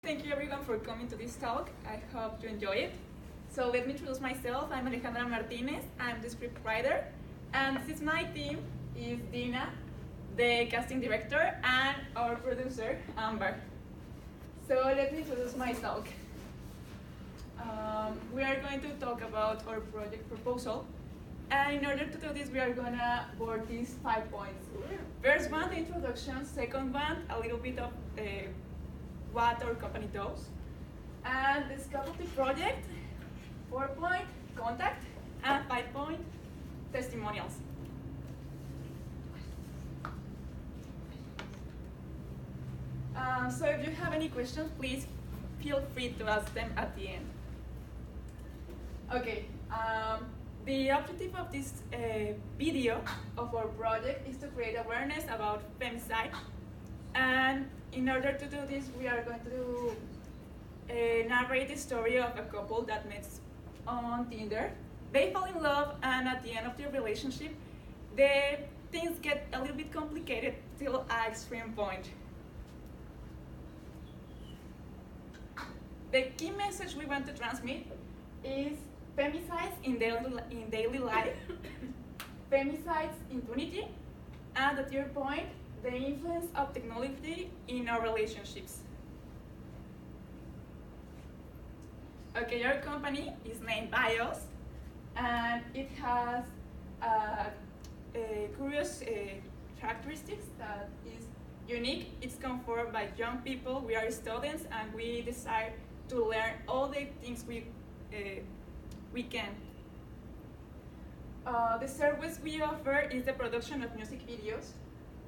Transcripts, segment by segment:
Thank you everyone for coming to this talk. I hope you enjoy it. So let me introduce myself. I'm Alejandra Martinez. I'm the script writer. And this is my team is Dina, the casting director, and our producer, Amber. So let me introduce my talk. We are going to talk about our project proposal. And in order to do this, we are gonna board these 5 points. First one, the introduction. Second one, a little bit of what our company does. And the scope of the project, 4 point, contact, and 5 point, testimonials. So if you have any questions, please feel free to ask them at the end. Okay, the objective of this video of our project is to create awareness about femicide. And in order to do this, we are going to narrate the story of a couple that meets on Tinder. They fall in love, and at the end of their relationship, things get a little bit complicated till an extreme point. The key message we want to transmit is femicides in daily life, femicides impunity, and the third point, the influence of technology in our relationships. Okay, our company is named BIOS, and it has curious characteristics that is unique. It's conformed by young people. We are students, and we decide to learn all the things we can. The service we offer is the production of music videos,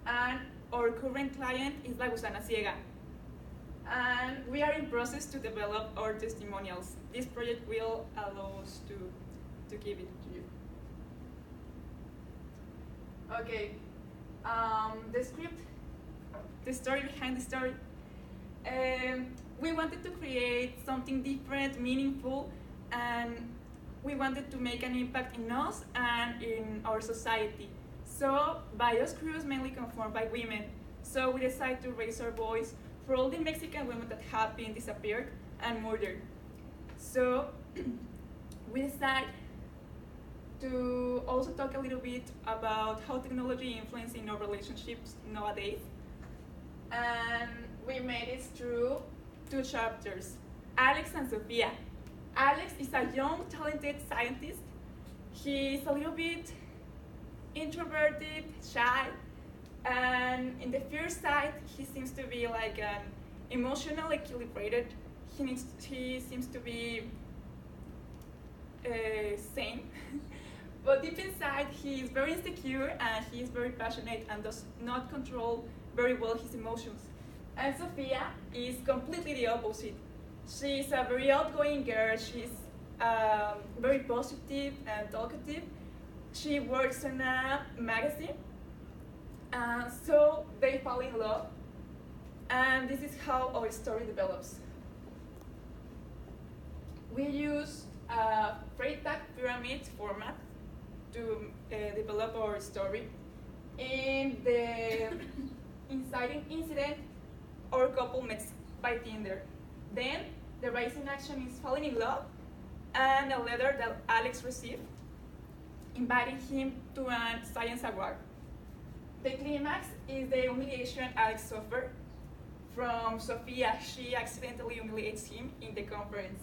and our current client is La Gusana Ciega. And we are in process to develop our testimonials. This project will allow us to give it to you. Okay, the script, the story behind the story. We wanted to create something different, meaningful, and we wanted to make an impact in us and in our society. So BIOS crew is mainly conformed by women. So we decided to raise our voice for all the Mexican women that have been disappeared and murdered. So we decided to also talk a little bit about how technology influences our relationships nowadays. And we made it through 2 chapters, Alex and Sofia. Alex is a young, talented scientist. He's a little bit introverted, shy, and in the first sight, he seems to be like an emotional equilibrated. He seems to be sane, but deep inside, he is very insecure and he is very passionate and does not control very well his emotions. And Sofia is completely the opposite. She's a very outgoing girl. She's very positive and talkative. She works in a magazine. So they fall in love. And this is how our story develops. We use a Freytag pyramid format to develop our story. In the inciting incident, our couple meets by Tinder. Then the rising action is falling in love, and a letter that Alex received inviting him to a science award. The climax is the humiliation Alex suffered from Sofia. She accidentally humiliates him in the conference.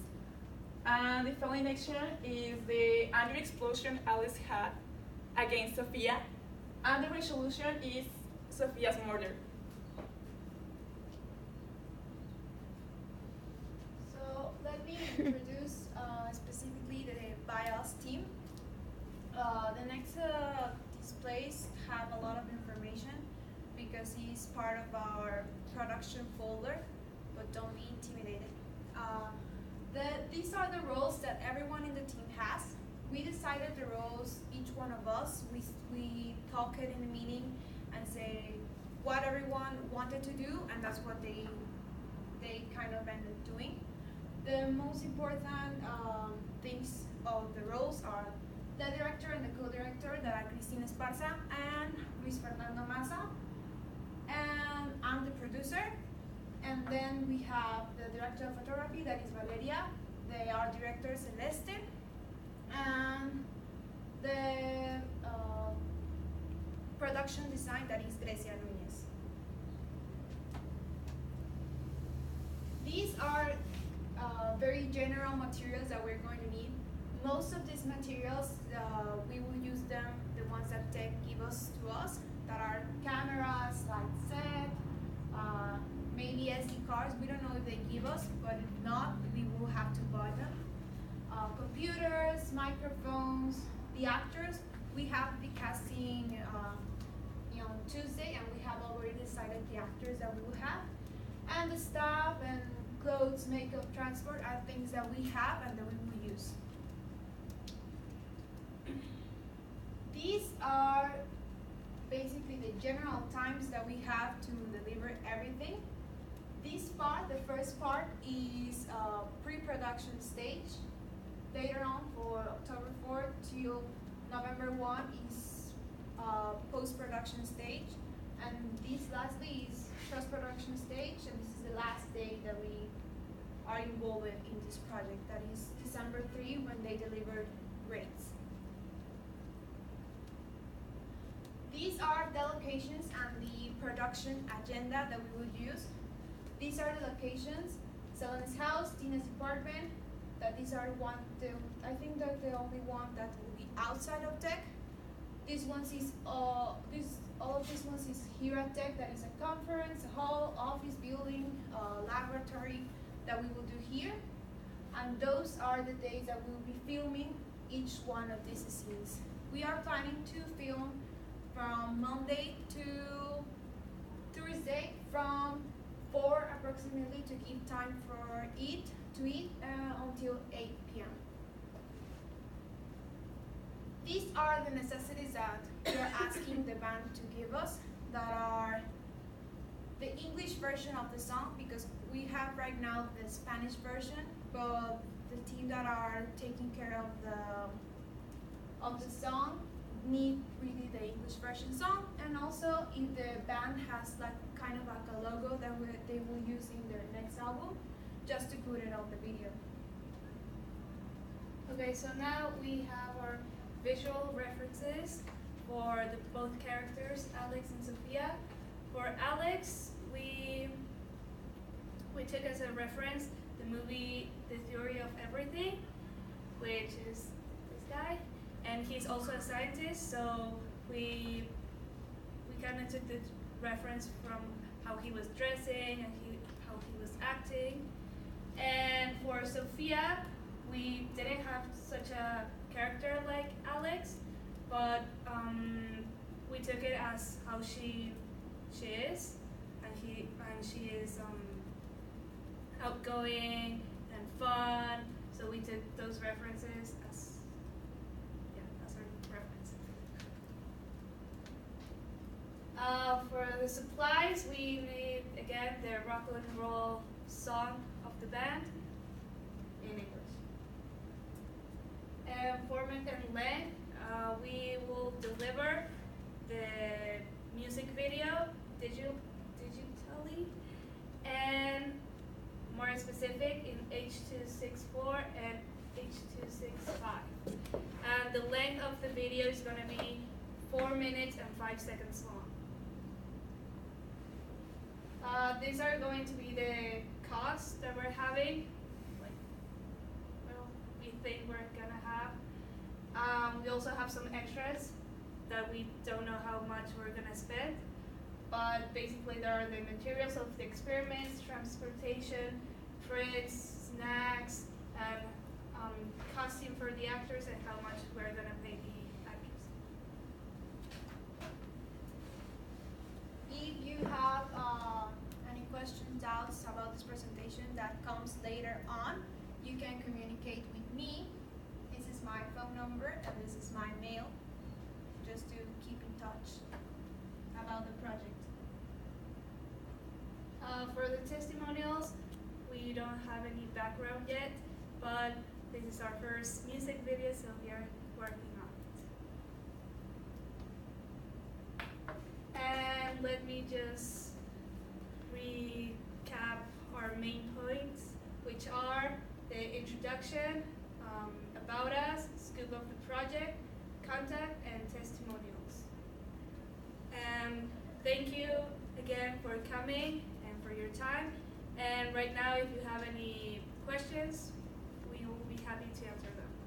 And the following action is the anger explosion Alex had against Sofia, and the resolution is Sofia's murder. So let me introduce specifically the BIOS team. The next displays have a lot of information because he's part of our production folder, but don't be intimidated. These are the roles that everyone in the team has. We decided the roles, each one of us, we talked in a meeting and say what everyone wanted to do, and that's what they kind of ended doing. The most important things of the roles are the director and the co-director, that are Cristina Esparza and Luis Fernando Maza. And I'm the producer, And then we have the director of photography, that is Valeria. The art director, Celeste. And the production design, that is Grecia Núñez. These are very general materials that we're going to need. Most of these materials, we will use them, the ones that Tech give us to us, that are cameras, light set, maybe SD cards. We don't know if they give us, but if not, we will have to buy them. Computers, microphones, the actors. We have the casting on Tuesday, and we have already decided the actors that we will have. And the staff and clothes, makeup, transport are things that we have and that we will use. These are basically the general times that we have to deliver everything. This part, the first part, is pre-production stage. Later on, for October 4th till November 1 is post-production stage. And this lastly is post-production stage, and this is the last day that we are involved in this project. That is December 3 when they delivered grades. These are the locations and the production agenda that we would use. These are the locations: Selena's house, Tina's apartment. That these are I think that the only one that will be outside of Tech. This ones is all of these ones is here at Tech. That is a conference, a hall, office building, laboratory that we will do here. And those are the days that we will be filming each one of these scenes. We are planning to film from Monday to Thursday from 4 approximately to give time for to eat until 8 p.m. These are the necessities that we are asking the band to give us, that are the English version of the song, because we have right now the Spanish version, but the team that are taking care of the song need really the English version song. And also if the band has like kind of like a logo that they will use in their next album, just to put it on the video. Okay, so now we have our visual references for both characters, Alex and Sophia. For Alex, we took as a reference the movie The Theory of Everything, which is this guy, and he's also a scientist, so we kind of took the reference from how he was dressing and how he was acting. And for Sophia, we didn't have such a character like Alex, but we took it as how she is, and she is outgoing and fun. So we took those references as our reference. For the supplies, we made again the rock and roll song of the band in English. And format and length, we will deliver the music video digitally, and more specific in H.264 and H.265. And the length of the video is going to be 4 minutes and 5 seconds long. These are going to be the costs that we're having. We think we're gonna have. We also have some extras that we don't know how much we're gonna spend. But basically there are the materials of the experiments, transportation, prints, snacks, and costume for the actors, and how much we're gonna pay the actors. If you have any questions, doubts about this presentation that comes later on, you can communicate with me. This is my phone number and this is my mail, just to keep in touch about the project. For the testimonials, we don't have any background yet, but this is our first music video, so we are working on it. And let me just recap recap our main points, which are the introduction, about us, scope of the project, contact, and testimonials. Thank you again for coming and for your time. And right now, if you have any questions, we will be happy to answer them.